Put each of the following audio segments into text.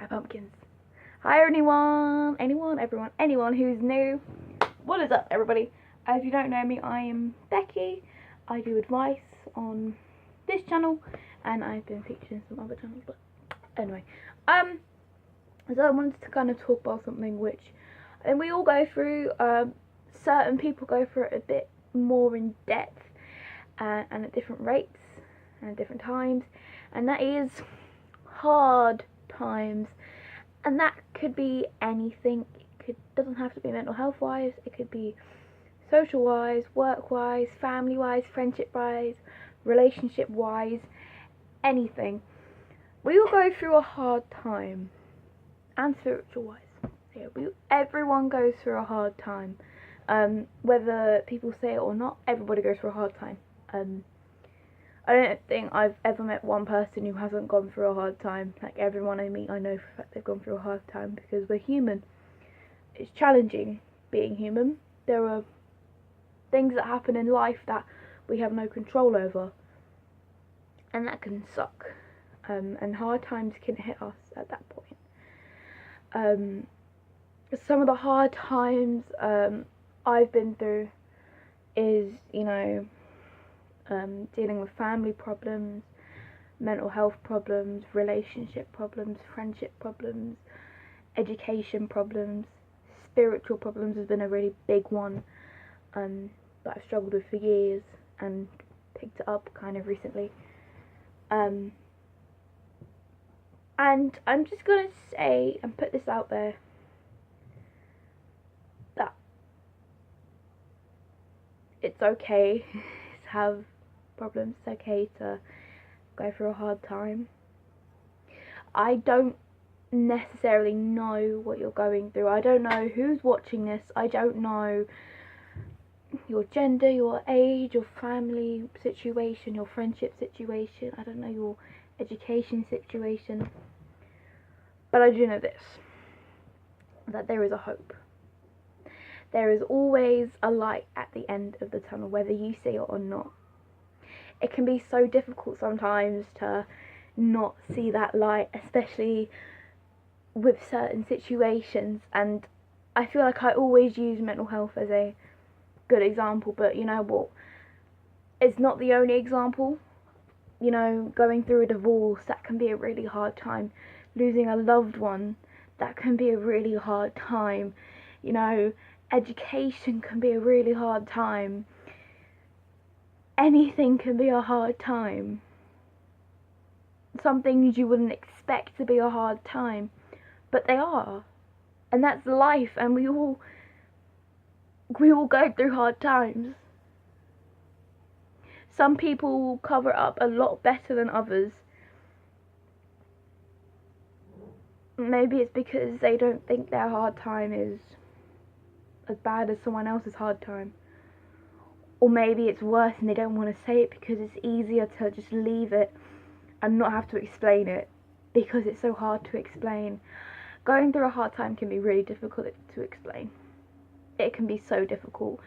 Hi pumpkins. Hi anyone, everyone, anyone who's new. What is up everybody? If you don't know me, I am Becky. I do advice on this channel and I've been featured in some other channels, but anyway. So I wanted to kind of talk about something which I think we all go through. Certain people go through it a bit more in depth and at different rates and at different times, and that is hard times. And that could be anything. Doesn't have to be mental health wise, it could be social wise, work wise, family wise, friendship wise, relationship wise, anything. We all go through a hard time, and spiritual wise. Yeah, everyone goes through a hard time. Whether people say it or not, everybody goes through a hard time. I don't think I've ever met one person who hasn't gone through a hard time. Like, everyone I meet, I know for a fact they've gone through a hard time, because we're human. It's challenging being human. There are things that happen in life that we have no control over, and that can suck. And hard times can hit us at that point. Some of the hard times I've been through is, dealing with family problems, mental health problems, relationship problems, friendship problems, education problems, spiritual problems has been a really big one that I've struggled with for years and picked it up kind of recently. And I'm just gonna say and put this out there that it's okay to have problems. It's okay to go through a hard time. I don't necessarily know what you're going through. I don't know who's watching this. I don't know your gender, your age, your family situation, your friendship situation. I don't know your education situation. But I do know this, that there is a hope. There is always a light at the end of the tunnel, whether you see it or not. It can be so difficult sometimes to not see that light, especially with certain situations, and I feel like I always use mental health as a good example, but you know what, it's not the only example. Going through a divorce, that can be a really hard time. Losing a loved one, that can be a really hard time. Education can be a really hard time. Anything can be a hard time. Some things you wouldn't expect to be a hard time, but they are. And that's life, and we all go through hard times. Some people will cover it up a lot better than others. Maybe it's because they don't think their hard time is as bad as someone else's hard time. Or maybe it's worse and they don't want to say it because it's easier to just leave it and not have to explain it, because it's so hard to explain. Going through a hard time can be really difficult to explain. It can be so difficult.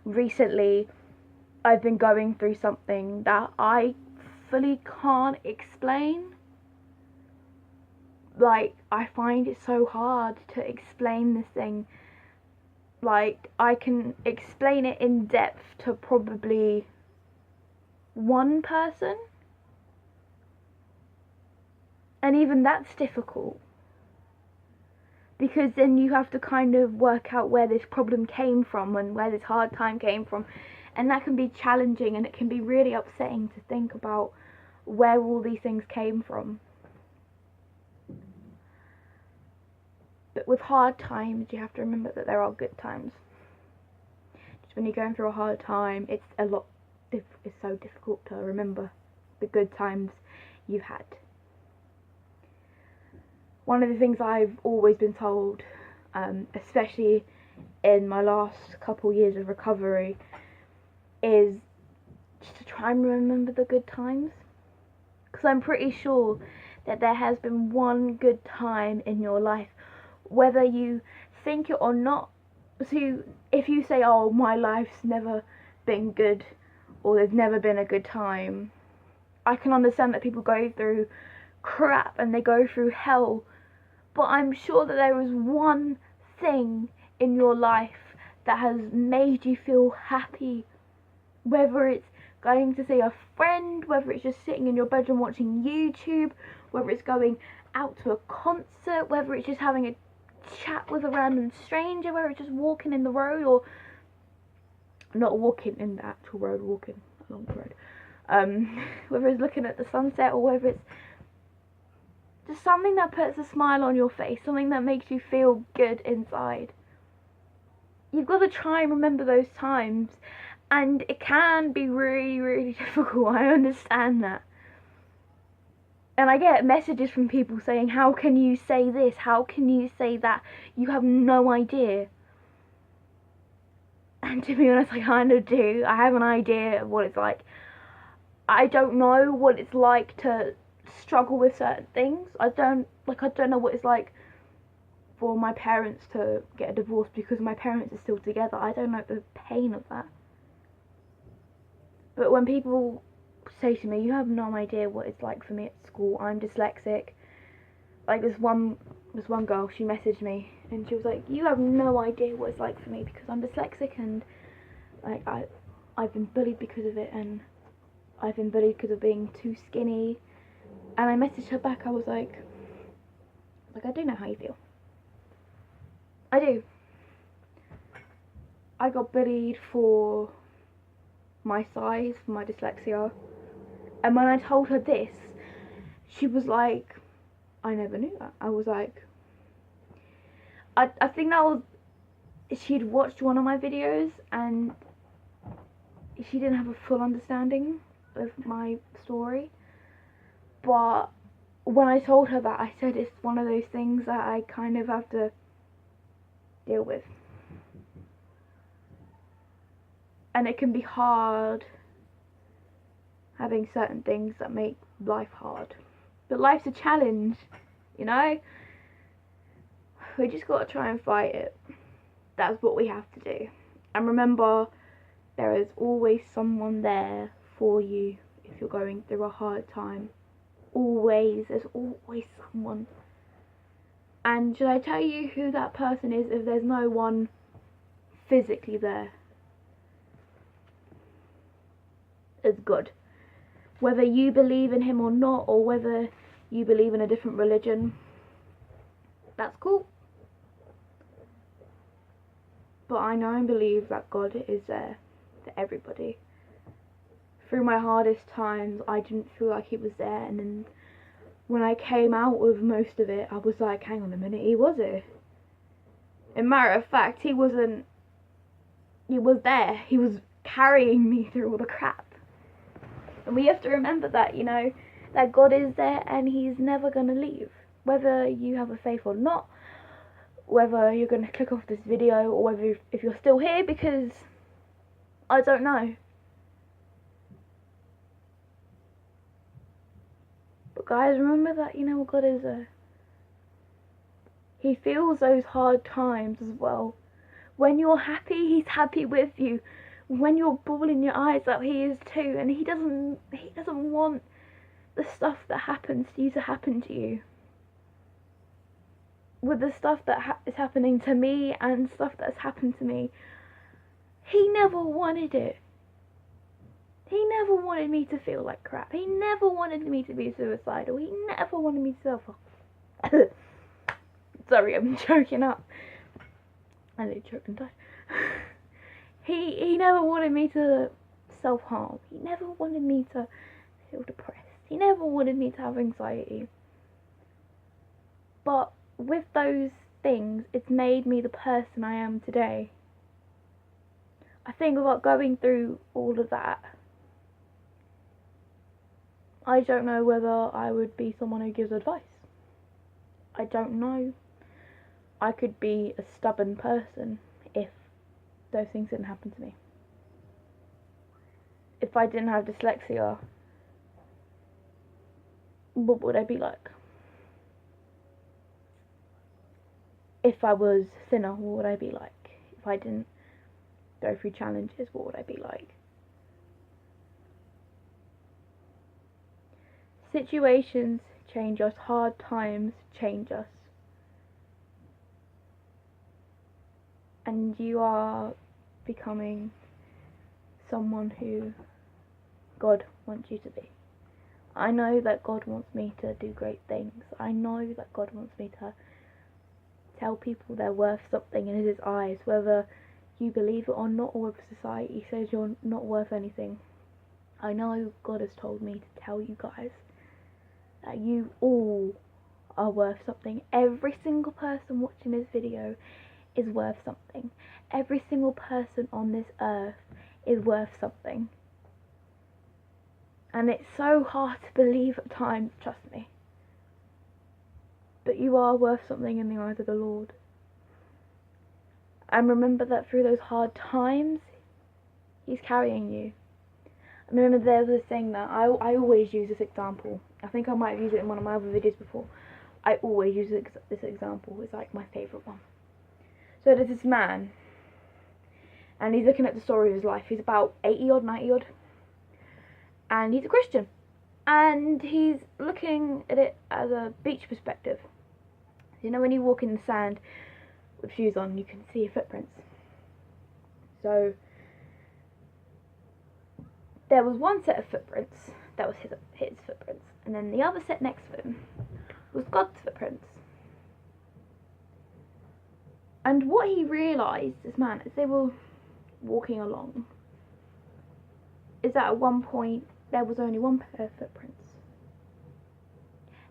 Recently, I've been going through something that I fully can't explain. Like, I find it so hard to explain this thing. Like, I can explain it in depth to probably one person, and even that's difficult, because then you have to kind of work out where this problem came from and where this hard time came from, and that can be challenging, and it can be really upsetting to think about where all these things came from. But with hard times, you have to remember that there are good times. Just when you're going through a hard time, it's so difficult to remember the good times you've had. One of the things I've always been told, especially in my last couple years of recovery, is just to try and remember the good times. Because I'm pretty sure that there has been one good time in your life, whether you think it or not. So if you say, oh, my life's never been good, or there's never been a good time, I can understand that people go through crap and they go through hell, but I'm sure that there is one thing in your life that has made you feel happy, whether it's going to see a friend, whether it's just sitting in your bedroom watching YouTube, whether it's going out to a concert, whether it's just having a chat with a random stranger, whether it's just walking in the road, or not walking in the actual road, walking along the road, whether it's looking at the sunset, or whether it's just something that puts a smile on your face, something that makes you feel good inside. You've got to try and remember those times, and it can be really, really difficult, I understand that. And I get messages from people saying, how can you say this, how can you say that, you have no idea. And to be honest, I kind of do. I have an idea of what it's like. I don't know what it's like to struggle with certain things. I don't know what it's like for my parents to get a divorce because my parents are still together. I don't know the pain of that. But when people say to me, you have no idea what it's like for me at school, I'm dyslexic. Like this one girl, she messaged me and she was like, you have no idea what it's like for me because I'm dyslexic, and like I've been bullied because of it, and I've been bullied because of being too skinny. And I messaged her back, I was like, I do know how you feel. I do. I got bullied for my size, for my dyslexia. And when I told her this, she was like, I never knew that. I was like, I think that was, she'd watched one of my videos and she didn't have a full understanding of my story. But when I told her that, I said it's one of those things that I kind of have to deal with. And it can be hard having certain things that make life hard. But life's a challenge, you know? We just gotta try and fight it. That's what we have to do. And remember, there is always someone there for you if you're going through a hard time. Always, there's always someone. And should I tell you who that person is if there's no one physically there? It's God. Whether you believe in him or not, or whether you believe in a different religion, that's cool. But I know and believe that God is there for everybody. Through my hardest times, I didn't feel like he was there, and then when I came out of most of it, I was like, hang on a minute, he was here. In matter of fact, he was there. He was carrying me through all the crap. And we have to remember that, you know, that God is there and he's never going to leave. Whether you have a faith or not, whether you're going to click off this video, or whether if you're still here, because I don't know. But guys, remember that, you know, God is there. He feels those hard times as well. When you're happy, he's happy with you. When you're bawling your eyes out, he is too. And he doesn't want the stuff that happens to you to happen to you. With the stuff that is happening to me and stuff that's happened to me, he never wanted it. He never wanted me to feel like crap. He never wanted me to be suicidal. He never wanted me to suffer. Sorry, I'm choking up. I nearly choked and died. He never wanted me to self-harm. He never wanted me to feel depressed. He never wanted me to have anxiety. But with those things, it's made me the person I am today. I think about going through all of that, I don't know whether I would be someone who gives advice. I don't know. I could be a stubborn person if those things didn't happen to me. If I didn't have dyslexia, what would I be like? If I was thinner, what would I be like? If I didn't go through challenges, what would I be like? Situations change us, hard times change us. and you are becoming someone who God wants you to be. I know that God wants me to do great things. I know that God wants me to tell people they're worth something in His eyes, whether you believe it or not, or whether society says you're not worth anything. I know God has told me to tell you guys that you all are worth something. Every single person watching this video is worth something. Every single person on this earth is worth something. And it's so hard to believe at times, trust me. But you are worth something in the eyes of the Lord. And remember that through those hard times, He's carrying you. I remember there was this thing that I always use this example. I think I might have used it in one of my other videos before. I always use this example. It's like my favourite one. So there's this man, and he's looking at the story of his life. He's about 80 odd, 90 odd, and he's a Christian. And he's looking at it as a beach perspective. You know, when you walk in the sand with shoes on, you can see your footprints. So there was one set of footprints that was his footprints, and then the other set next to him was God's footprints. And what he realised, this man, as they were walking along, is that at one point there was only one pair of footprints.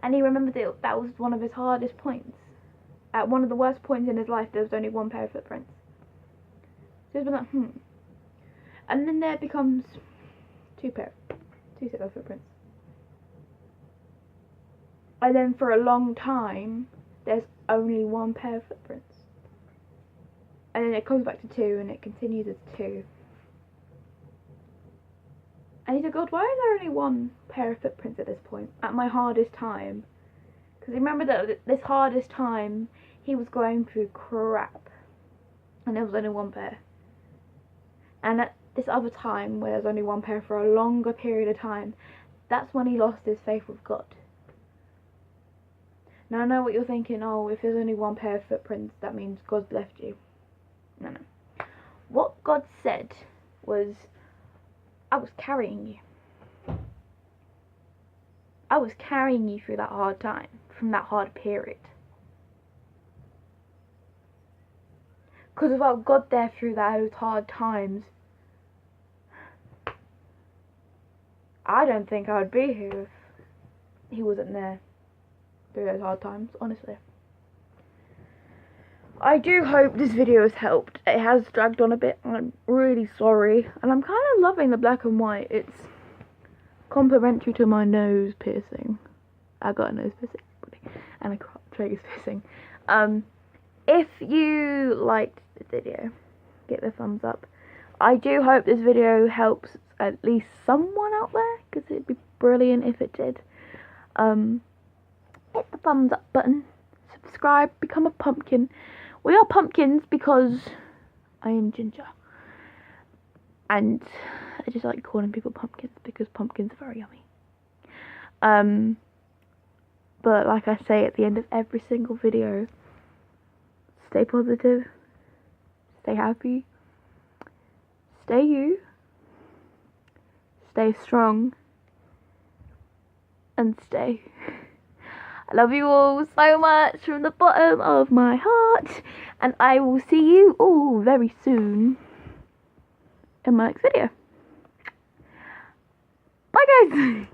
And he remembered that was one of his hardest points. At one of the worst points in his life, there was only one pair of footprints. So he's been like, And then there becomes two sets of footprints. And then for a long time, there's only one pair of footprints. And then it comes back to two, and it continues as two. And he said, God, why is there only one pair of footprints at this point? At my hardest time. Because remember that this hardest time, he was going through crap. And there was only one pair. And at this other time, where there's only one pair for a longer period of time, that's when he lost his faith with God. Now I know what you're thinking, oh, if there's only one pair of footprints, that means God's left you. No. What God said was, I was carrying you. I was carrying you through that hard time, from that hard period. Because without God there through those hard times, I don't think I would be here if He wasn't there through those hard times, honestly. I do hope this video has helped. It has dragged on a bit, and I'm really sorry. And I'm kind of loving the black and white. It's complementary to my nose piercing. I got a nose piercing, and a tragus piercing. If you liked the video, get the thumbs up. I do hope this video helps at least someone out there, because it'd be brilliant if it did. Hit the thumbs up button, subscribe, become a pumpkin. We are pumpkins because I am ginger, and I just like calling people pumpkins because pumpkins are very yummy. But like I say at the end of every single video, stay positive, stay happy, stay you, stay strong, and stay. I love you all so much from the bottom of my heart, and I will see you all very soon in my next video. Bye guys!